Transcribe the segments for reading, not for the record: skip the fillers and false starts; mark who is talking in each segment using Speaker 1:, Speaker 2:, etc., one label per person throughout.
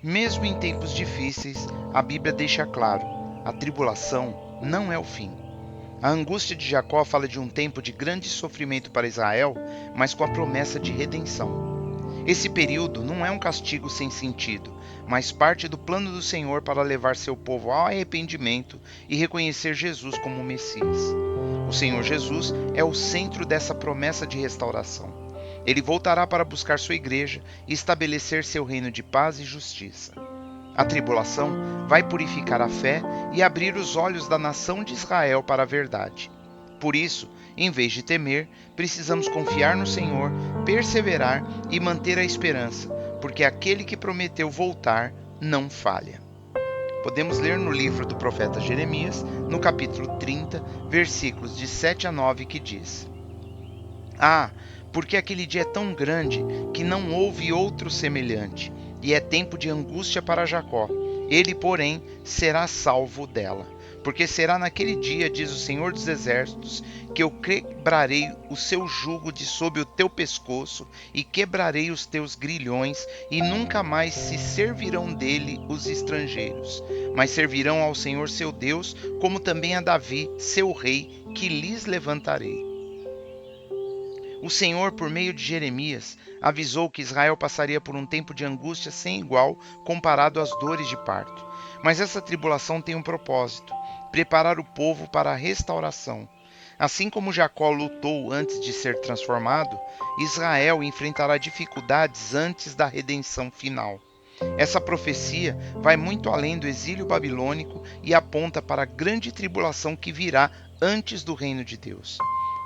Speaker 1: Mesmo em tempos difíceis, a Bíblia deixa claro: a tribulação não é o fim. A angústia de Jacó fala de um tempo de grande sofrimento para Israel, mas com a promessa de redenção. Esse período não é um castigo sem sentido, mas parte do plano do Senhor para levar seu povo ao arrependimento e reconhecer Jesus como o Messias. O Senhor Jesus é o centro dessa promessa de restauração. Ele voltará para buscar sua igreja e estabelecer seu reino de paz e justiça. A tribulação vai purificar a fé e abrir os olhos da nação de Israel para a verdade. Por isso, em vez de temer, precisamos confiar no Senhor, perseverar e manter a esperança, porque aquele que prometeu voltar não falha. Podemos ler no livro do profeta Jeremias, no capítulo 30, versículos de 7 a 9, que diz: Ah, porque aquele dia é tão grande que não houve outro semelhante, e é tempo de angústia para Jacó. Ele, porém, será salvo dela. Porque será naquele dia, diz o Senhor dos Exércitos, que eu quebrarei o seu jugo de sob o teu pescoço e quebrarei os teus grilhões, e nunca mais se servirão dele os estrangeiros, mas servirão ao Senhor seu Deus, como também a Davi, seu rei, que lhes levantarei. O Senhor, por meio de Jeremias, avisou que Israel passaria por um tempo de angústia sem igual comparado às dores de parto. Mas essa tribulação tem um propósito: preparar o povo para a restauração. Assim como Jacó lutou antes de ser transformado, Israel enfrentará dificuldades antes da redenção final. Essa profecia vai muito além do exílio babilônico e aponta para a grande tribulação que virá antes do reino de Deus.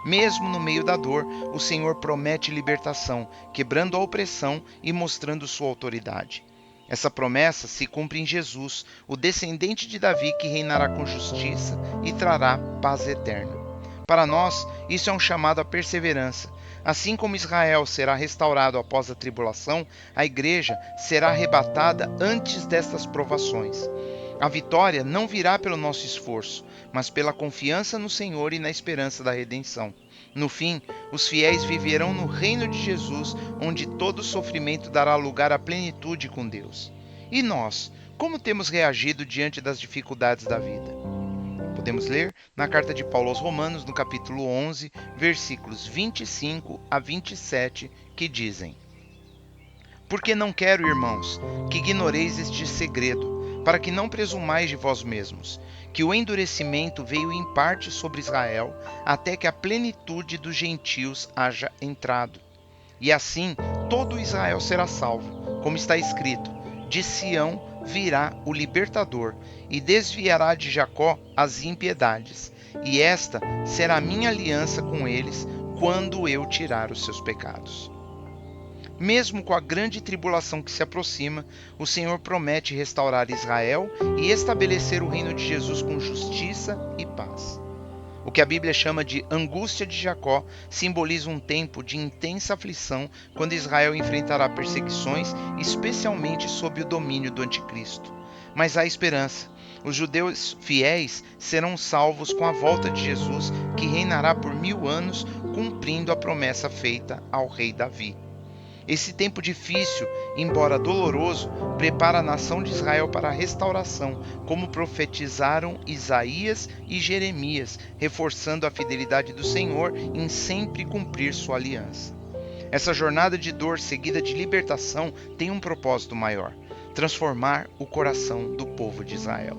Speaker 1: Mesmo no meio da dor, o Senhor promete libertação, quebrando a opressão e mostrando sua autoridade. Essa promessa se cumpre em Jesus, o descendente de Davi que reinará com justiça e trará paz eterna. Para nós, isso é um chamado à perseverança. Assim como Israel será restaurado após a tribulação, a igreja será arrebatada antes destas provações. A vitória não virá pelo nosso esforço, mas pela confiança no Senhor e na esperança da redenção. No fim, os fiéis viverão no reino de Jesus, onde todo sofrimento dará lugar à plenitude com Deus. E nós, como temos reagido diante das dificuldades da vida? Podemos ler na carta de Paulo aos Romanos, no capítulo 11, versículos 25 a 27, que dizem: Porque não quero, irmãos, que ignoreis este segredo, para que não presumais de vós mesmos, que o endurecimento veio em parte sobre Israel, até que a plenitude dos gentios haja entrado. E assim todo Israel será salvo, como está escrito: de Sião virá o libertador, e desviará de Jacó as impiedades, e esta será a minha aliança com eles, quando eu tirar os seus pecados. Mesmo com a grande tribulação que se aproxima, o Senhor promete restaurar Israel e estabelecer o reino de Jesus com justiça e paz. O que a Bíblia chama de angústia de Jacó simboliza um tempo de intensa aflição quando Israel enfrentará perseguições, especialmente sob o domínio do Anticristo. Mas há esperança. Os judeus fiéis serão salvos com a volta de Jesus, que reinará por 1000 anos, cumprindo a promessa feita ao rei Davi. Esse tempo difícil, embora doloroso, prepara a nação de Israel para a restauração, como profetizaram Isaías e Jeremias, reforçando a fidelidade do Senhor em sempre cumprir sua aliança. Essa jornada de dor seguida de libertação tem um propósito maior: transformar o coração do povo de Israel.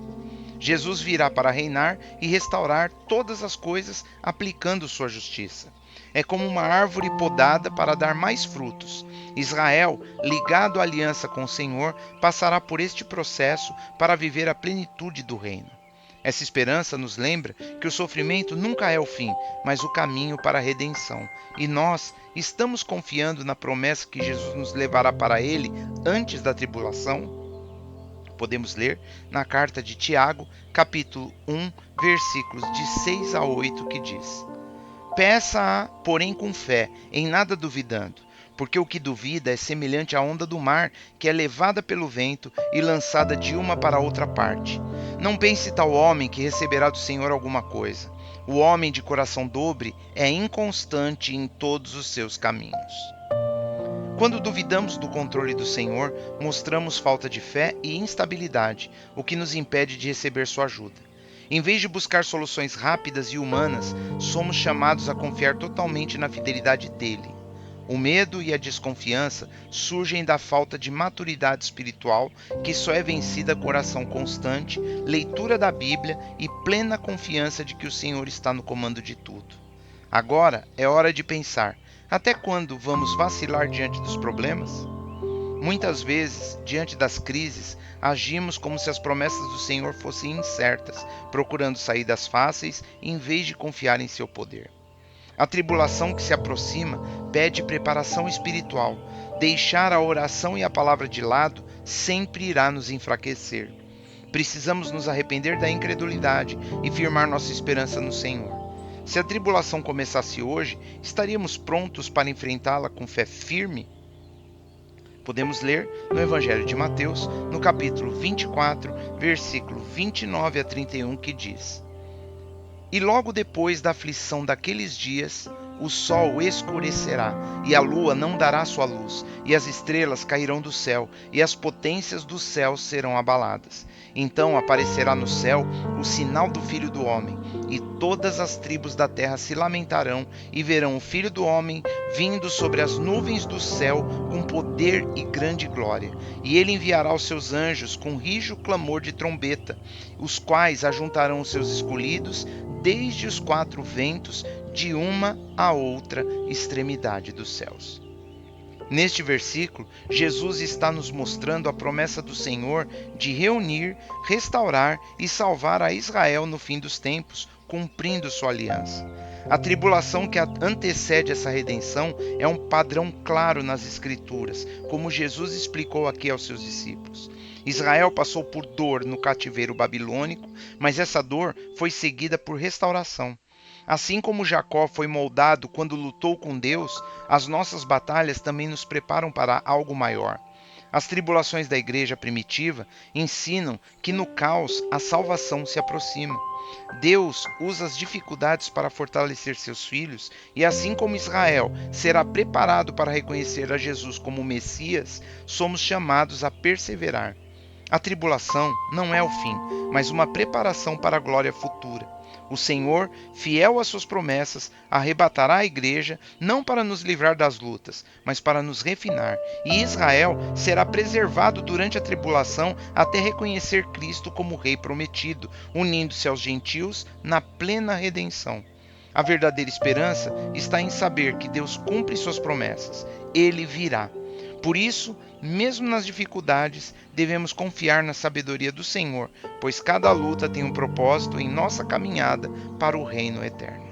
Speaker 1: Jesus virá para reinar e restaurar todas as coisas, aplicando sua justiça. É como uma árvore podada para dar mais frutos. Israel, ligado à aliança com o Senhor, passará por este processo para viver a plenitude do reino. Essa esperança nos lembra que o sofrimento nunca é o fim, mas o caminho para a redenção. E nós estamos confiando na promessa que Jesus nos levará para Ele antes da tribulação? Podemos ler na carta de Tiago, capítulo 1, versículos de 6 a 8, que diz: Peça-a, porém com fé, em nada duvidando, porque o que duvida é semelhante à onda do mar, que é levada pelo vento e lançada de uma para outra parte. Não pense tal homem que receberá do Senhor alguma coisa. O homem de coração dobre é inconstante em todos os seus caminhos. Quando duvidamos do controle do Senhor, mostramos falta de fé e instabilidade, o que nos impede de receber sua ajuda. Em vez de buscar soluções rápidas e humanas, somos chamados a confiar totalmente na fidelidade dele. O medo e a desconfiança surgem da falta de maturidade espiritual, que só é vencida com oração constante, leitura da Bíblia e plena confiança de que o Senhor está no comando de tudo. Agora é hora de pensar: até quando vamos vacilar diante dos problemas? Muitas vezes, diante das crises, agimos como se as promessas do Senhor fossem incertas, procurando saídas fáceis em vez de confiar em seu poder. A tribulação que se aproxima pede preparação espiritual. Deixar a oração e a palavra de lado sempre irá nos enfraquecer. Precisamos nos arrepender da incredulidade e firmar nossa esperança no Senhor. Se a tribulação começasse hoje, estaríamos prontos para enfrentá-la com fé firme? Podemos ler no Evangelho de Mateus, no capítulo 24, versículo 29 a 31, que diz: E logo depois da aflição daqueles dias, o sol escurecerá, e a lua não dará sua luz, e as estrelas cairão do céu, e as potências do céu serão abaladas. Então aparecerá no céu o sinal do Filho do Homem, e todas as tribos da terra se lamentarão, e verão o Filho do Homem vindo sobre as nuvens do céu com poder e grande glória. E ele enviará os seus anjos com rijo clamor de trombeta, os quais ajuntarão os seus escolhidos desde os quatro ventos, de uma a outra extremidade dos céus. Neste versículo, Jesus está nos mostrando a promessa do Senhor de reunir, restaurar e salvar a Israel no fim dos tempos, cumprindo sua aliança. A tribulação que antecede essa redenção é um padrão claro nas Escrituras, como Jesus explicou aqui aos seus discípulos. Israel passou por dor no cativeiro babilônico, mas essa dor foi seguida por restauração. Assim como Jacó foi moldado quando lutou com Deus, as nossas batalhas também nos preparam para algo maior. As tribulações da igreja primitiva ensinam que no caos a salvação se aproxima. Deus usa as dificuldades para fortalecer seus filhos, e assim como Israel será preparado para reconhecer a Jesus como Messias, somos chamados a perseverar. A tribulação não é o fim, mas uma preparação para a glória futura. O Senhor, fiel às suas promessas, arrebatará a igreja, não para nos livrar das lutas, mas para nos refinar. E Israel será preservado durante a tribulação até reconhecer Cristo como Rei prometido, unindo-se aos gentios na plena redenção. A verdadeira esperança está em saber que Deus cumpre suas promessas. Ele virá. Por isso, mesmo nas dificuldades, devemos confiar na sabedoria do Senhor, pois cada luta tem um propósito em nossa caminhada para o reino eterno.